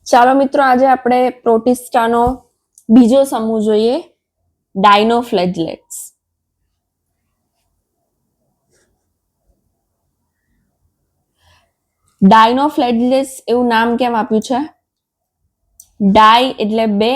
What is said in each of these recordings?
ચાલો મિત્રો, આજે આપણે પ્રોટિસ્ટાનો બીજો સમૂહ જોઈએ, ડાયનોફ્લેજલેટ્સ. ડાયનોફ્લેજલેટ્સ એવું નામ કેમ આપ્યું છે? ડાય એટલે બે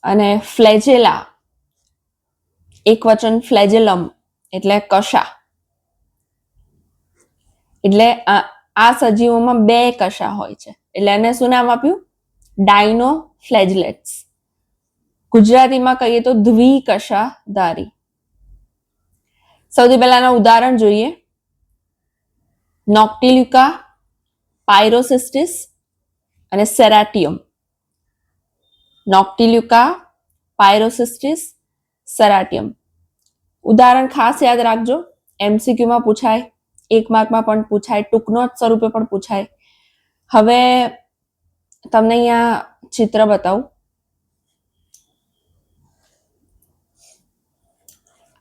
અને ફ્લેજેલા એક વચન ફ્લેજેલમ એટલે કશા. એટલે આ સજીવોમાં બે કશા હોય છે, એટલે એને શું નામ આપ્યું? ડાયનોફ્લેજલેટ્સ. ગુજરાતીમાં કહીએ તો દ્વિકશાધારી. સૌથી પહેલાના ઉદાહરણ જોઈએ. નોક્ટિલ્યુકા, પાયરોસિસ્ટિસ અને સેરાટિયમ. નોક્ટિલ્યુકા, પાયરોસિસ્ટિસ, સેરાટિયમ. ઉદાહરણ ખાસ યાદ રાખજો, એમસીક્યુમાં પૂછાય, 1 માર્કમાં પણ પૂછાય, ટૂંક નોટ સ્વરૂપે પણ પૂછાય. હવે તમને અહીંયા ચિત્ર બતાવું.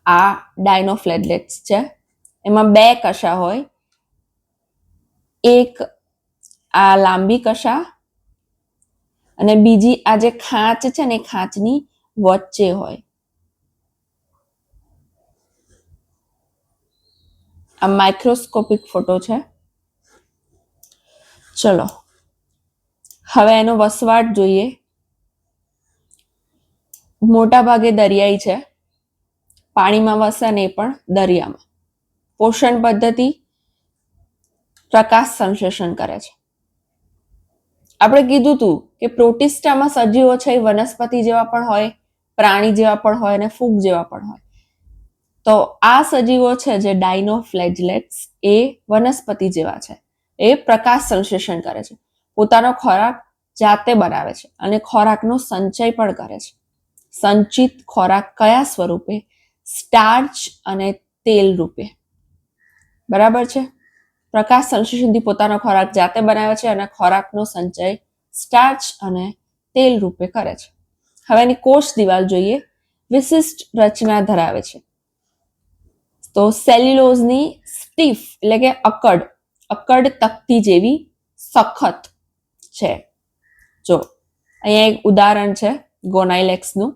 આ ડાયનોફ્લેજલેટ્સ છે, એમાં બે કશા હોય. એક આ લાંબી કશા અને બીજી આ જે ખાંચ છે ને, ખાંચની વચ્ચે હોય. આ માઇક્રોસ્કોપિક ફોટો છે. ચલો હવે એનો વસવાટ જોઈએ. મોટા ભાગે દરિયાઈ છે, પાણીમાં વસે ને પણ દરિયામાં. પોષણ પદ્ધતિ પ્રકાશ સંશ્લેષણ કરે છે. આપણે કીધું હતું કે પ્રોટિસ્ટામાં સજીવો છે એ વનસ્પતિ જેવા પણ હોય, પ્રાણી જેવા પણ હોય અને ફૂગ જેવા પણ હોય. તો આ સજીવો છે જે ડાયનોફ્લેજલેટ્સ એ વનસ્પતિ જેવા છે. એ પ્રકાશ સંશ્લેષણ કરે છે, પોતાનો ખોરાક જાતે બનાવે છે અને ખોરાકનો સંચય પણ કરે છે. સંચિત ખોરાક કયા સ્વરૂપે? સ્ટાર્ચ અને તેલ રૂપે. બરાબર છે? પ્રકાશ સંશ્લેષણથી પોતાનો ખોરાક જાતે બનાવે છે અને ખોરાકનો સંચય સ્ટાર્ચ અને તેલ રૂપે કરે છે. હવે એની કોષ દિવાલ જોઈએ. વિશિષ્ટ રચના ધરાવે છે. તો સેલ્યુલોઝની સ્ટીફ એટલે કે અકડ તકતી જેવી સખત છે. જો અહીંયા એક ઉદાહરણ છે ગોનાઇલેક્સનું.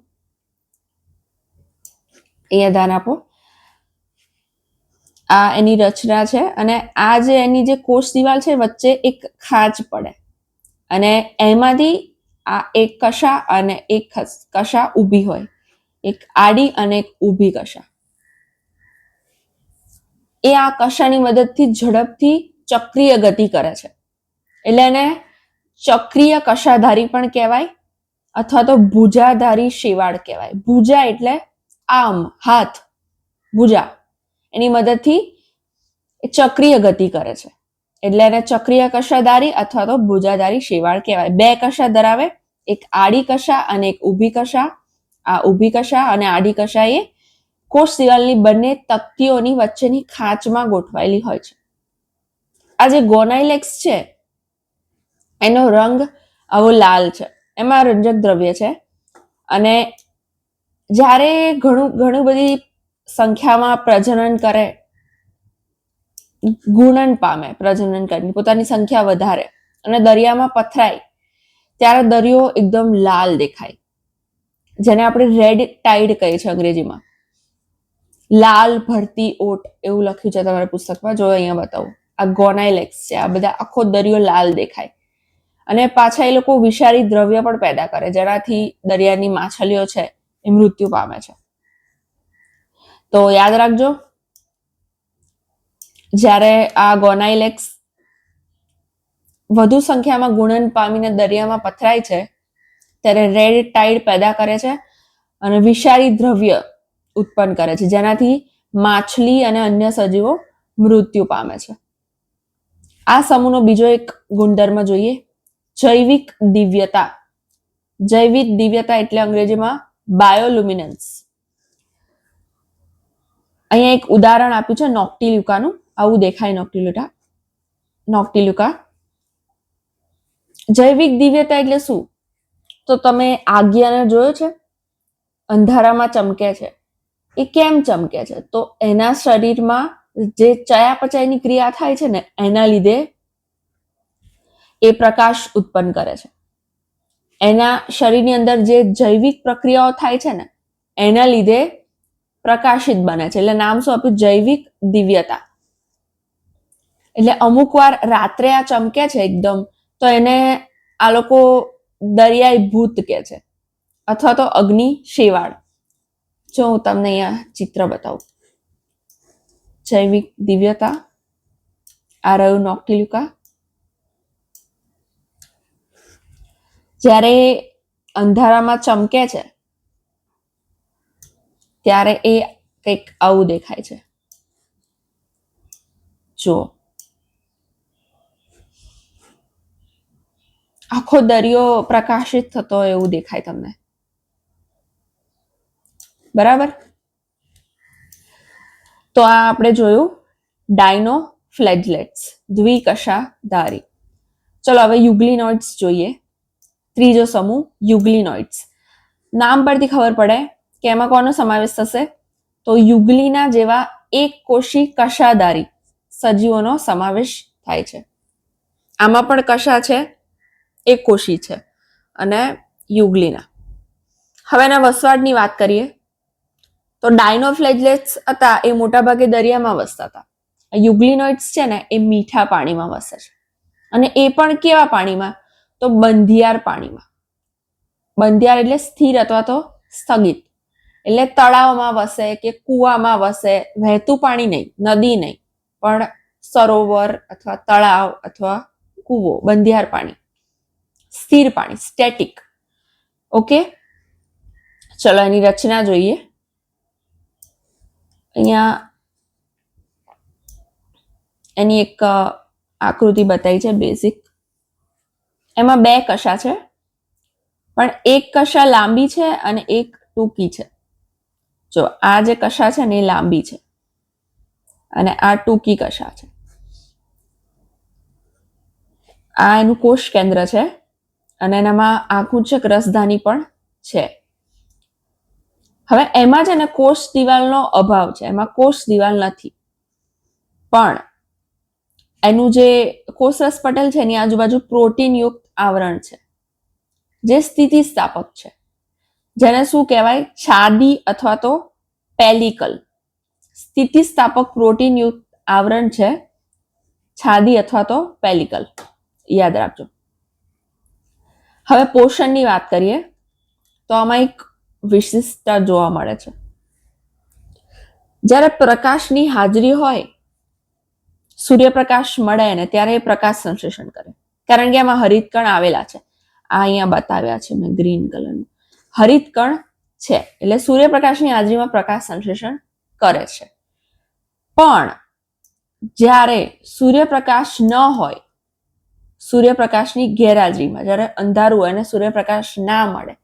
અહીંયા ધ્યાન આપો. આ એની રચના છે અને આ જે એની જે કોષ દિવાલ છે વચ્ચે એક ખાંચ પડે અને એમાંથી આ એક કશા અને એક કશા ઊભી હોય, એક આડી અને એક ઊભી કશા. એ આ કશાની મદદથી ઝડપથી ચક્રીય ગતિ કરે છે, એટલે એને ચક્રીય કશાધારી પણ કહેવાય અથવા તો ભુજાધારી શેવાળ કહેવાય. ભુજા એટલે આર્મ, હાથ, ભુજા. એની મદદથી ચક્રીય ગતિ કરે છે, એટલે એને ચક્રીય કશાધારી અથવા તો ભુજાધારી શેવાળ કહેવાય. બે કશા ધરાવે, એક આડી કશા અને એક ઊભી કશા. આ ઊભી કશા અને આડી કશા એ કોષ દિવાલની બંને તકતીઓની વચ્ચેની ખાંચમાં ગોઠવાયેલી હોય છે. આ જે ગોનાઇલેક્સ છે એનો રંગ આવો લાલ છે, એમાં રંજક દ્રવ્ય છે અને જ્યારે ઘણી બધી સંખ્યામાં પ્રજનન કરે, ગુણન પામે, પ્રજનન કરીને પોતાની સંખ્યા વધારે અને દરિયામાં પથરાય ત્યારે દરિયો એકદમ લાલ દેખાય, જેને આપણે રેડ ટાઇડ કહીએ છીએ અંગ્રેજીમાં. લાલ ભરતી ઓટ એવું લખ્યું છે તમારા પુસ્તકમાં, જો અહીંયા બતાવું. આ ગોનાઇલેક્સ છે, આ બધા આખો દરિયો લાલ દેખાય અને પાછા એ લોકો વિષારી દ્રવ્ય પણ પેદા કરે, જેનાથી દરિયાની માછલીઓ છે એ મૃત્યુ પામે છે. તો યાદ રાખજો, જ્યારે આ ગોનાઇલેક્સ વધુ સંખ્યામાં ગુણન પામીને દરિયામાં પથરાય છે ત્યારે રેડ ટાઇડ પેદા કરે છે અને વિષારી દ્રવ્ય ઉત્પન્ન કરે છે, જેનાથી માછલી અને અન્ય સજીવો મૃત્યુ પામે છે. આ સમૂહનો બીજો એક ગુણધર્મ જોઈએ, જૈવિક દિવ્યતા. જૈવિક દિવ્યતા એટલે અંગ્રેજીમાં બાયોલુમિનન્સ. અહીંયા એક ઉદાહરણ આપ્યું છે નોક્ટિલ્યુકાનું. આવું દેખાય નોક્ટિલ્યુકા. જૈવિક દિવ્યતા એટલે શું? તો તમે આગિયાને જોયો છે, અંધારામાં ચમકે છે. એ કેમ ચમકે છે? તો એના શરીરમાં જે ચયાપચયની ક્રિયા થાય છે ને, એના લીધે એ પ્રકાશ ઉત્પન્ન કરે છે. એના શરીરની અંદર જે જૈવિક પ્રક્રિયાઓ થાય છે ને એના લીધે પ્રકાશિત બને છે. એટલે નામ શું આપ્યું? જૈવિક દિવ્યતા. એટલે અમુક વાર રાત્રે આ ચમકે છે એકદમ, તો એને આ લોકો દરિયાઈ ભૂત કે છે અથવા તો અગ્નિ શેવાળ. જો હું તમને અહીંયા ચિત્ર બતાવું. જૈવિક દિવ્યતા, આ રહ્યું નોક્ટિલ્યુકા. જ્યારે અંધારામાં ચમકે છે ત્યારે એ કંઈક આવું દેખાય છે. જુઓ, આખો દરિયો પ્રકાશિત થતો એવું દેખાય તમને. બરાબર? તો આ આપણે જોયું ડાયનોફ્લેજલેટ્સ, દ્વિકશાધારી. ચલો હવે યુગ્લિનોઇડ્સ જોઈએ. ત્રીજો સમૂહ યુગ્લિનોઇડ્સ. નામ પરથી ખબર પડે કે એમાં કોનો સમાવેશ થશે? તો યુગ્લિના જેવા એક કોષી કશાધારી સજીવોનો સમાવેશ થાય છે. આમાં પણ કશા છે, એક કોષી છે, અને યુગ્લિના. હવે એના વસવાટની વાત કરીએ તો ડાયનોફ્લેજલેટ્સ હતા એ મોટાભાગે દરિયામાં વસતા હતા. યુગ્લિનોઇડ્સ છે ને એ મીઠા પાણીમાં વસે છે. અને એ પણ કેવા પાણીમાં? તો બંધિયાર પાણીમાં. બંધિયાર એટલે સ્થિર અથવા તો સ્થગિત. એટલે તળાવમાં વસે કે કૂવામાં વસે. વહેતું પાણી નહીં, નદી નહીં, પણ સરોવર અથવા તળાવ અથવા કૂવો, બંધિયાર પાણી, સ્થિર પાણી, સ્ટેટિક. ઓકે, ચલો એની રચના જોઈએ. અહીંયા એની એક આકૃતિ બતાવી છે બેઝિક. એમાં બે કશા છે, પણ એક કશા લાંબી છે અને એક ટૂંકી છે. જો આ જે કશા છે ને એ લાંબી છે અને આ ટૂંકી કશા છે. આ એનું કોષ કેન્દ્ર છે અને એનામાં આકુંચક રસધાની પણ છે. હવે એમાં છે ને કોષ દિવાલનો અભાવ છે, એમાં કોષ દિવાલ નથી, પણ એનું જે કોષરસ પટલ છે એની આજુબાજુ પ્રોટીનયુક્ત આવરણ છે જે સ્થિતિસ્થાપક છે. જેને શું કહેવાય? છાદી અથવા તો પેલિકલ. સ્થિતિસ્થાપક પ્રોટીનયુક્ત આવરણ છે છાદી અથવા તો પેલિકલ. યાદ રાખજો. હવે પોષણની વાત કરીએ તો આમાં એક વિશિષ્ટતા જોવા મળે છે. જ્યારે પ્રકાશની હાજરી હોય, સૂર્યપ્રકાશ મળે ને ત્યારે એ પ્રકાશ સંશ્લેષણ કરે. કારણ કે એમાં હરિતકણ આવેલા છે. આ અહીંયા બતાવ્યા છે મેં ગ્રીન કલરનું. હરિતકણ છે એટલે સૂર્યપ્રકાશની હાજરીમાં પ્રકાશ સંશ્લેષણ કરે છે. પણ જ્યારે સૂર્યપ્રકાશ ન હોય, સૂર્યપ્રકાશની ગેરહાજરીમાં, જ્યારે અંધારું હોય અને સૂર્યપ્રકાશ ના મળે,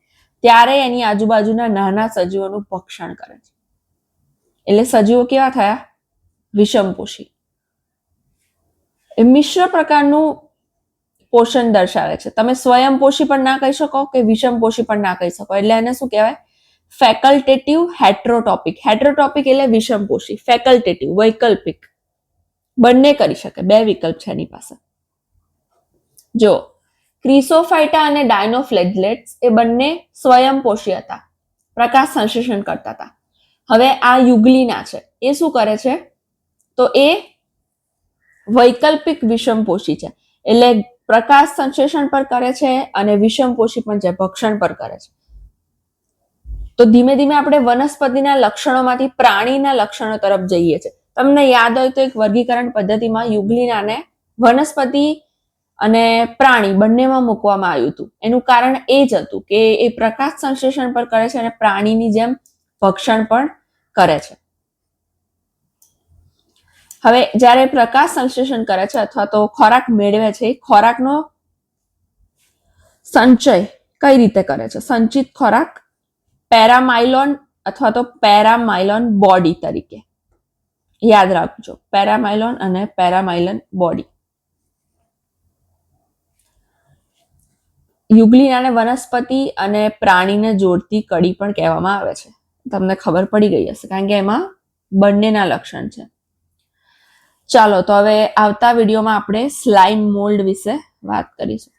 ત્યારે એની આજુબાજુના નાના સજીવોનું ભક્ષણ કરે છે. એટલે સજીવો કેવા થયા? વિષમપોષી. એ મિશ્ર પ્રકારનું પોષણ દર્શાવે છે. તમે સ્વયંપોષી પણ ના કહી શકો કે વિષમપોષી પણ ના કહી શકો. એટલે એને શું કહેવાય? ફેકલ્ટેટિવ હેટ્રોટોપિક. હેટ્રોટોપિક એટલે વિષમપોષી, ફેકલ્ટેટિવ વૈકલ્પિક, બંને કરી શકે. બે વિકલ્પ છે એની પાસે. જો ક્રિસોફાઇટા અને ડાયનોફ્લેજલેટ્સ એ બંને સ્વયંપોષી હતા, પ્રકાશ સંશ્લેષણ કરતા હતા. હવે આ યુગ્લિના છે એ શું કરે છે? તો એ વૈકલ્પિક વિષમપોષી છે. એટલે પ્રકાશ સંશ્લેષણ પર કરે છે અને વિષમપોષી પણ છે, ભક્ષણ પર કરે છે. તો ધીમે ધીમે આપણે વનસ્પતિના લક્ષણોમાંથી પ્રાણીના લક્ષણો તરફ જઈએ છીએ. તમને યાદ હોય તો એક વર્ગીકરણ પદ્ધતિમાં યુગ્લિનાને વનસ્પતિ અને પ્રાણી બંનેમાં મૂકવામાં આવ્યું હતું. એનું કારણ એ જ હતું કે એ પ્રકાશ સંશ્લેષણ પર કરે છે અને પ્રાણીની જેમ ભક્ષણ પણ કરે છે. હવે જ્યારે પ્રકાશ સંશ્લેષણ કરે છે અથવા તો ખોરાક મેળવે છે, ખોરાકનો સંચય કઈ રીતે કરે છે? સંચિત ખોરાક પેરામાઇલોન અથવા તો પેરામાઇલોન બોડી તરીકે. યાદ રાખજો, પેરામાઇલોન અને પેરામાઇલોન બોડી. યુગ્લિનાને વનસ્પતિ અને પ્રાણીને જોડતી કડી પણ કહેવામાં આવે છે. તમને ખબર પડી ગઈ હશે કારણ કે એમાં બંનેના લક્ષણ છે. ચાલો તો હવે આવતા વિડીયોમાં આપણે સ્લાઇમ મોલ્ડ વિશે વાત કરીશું.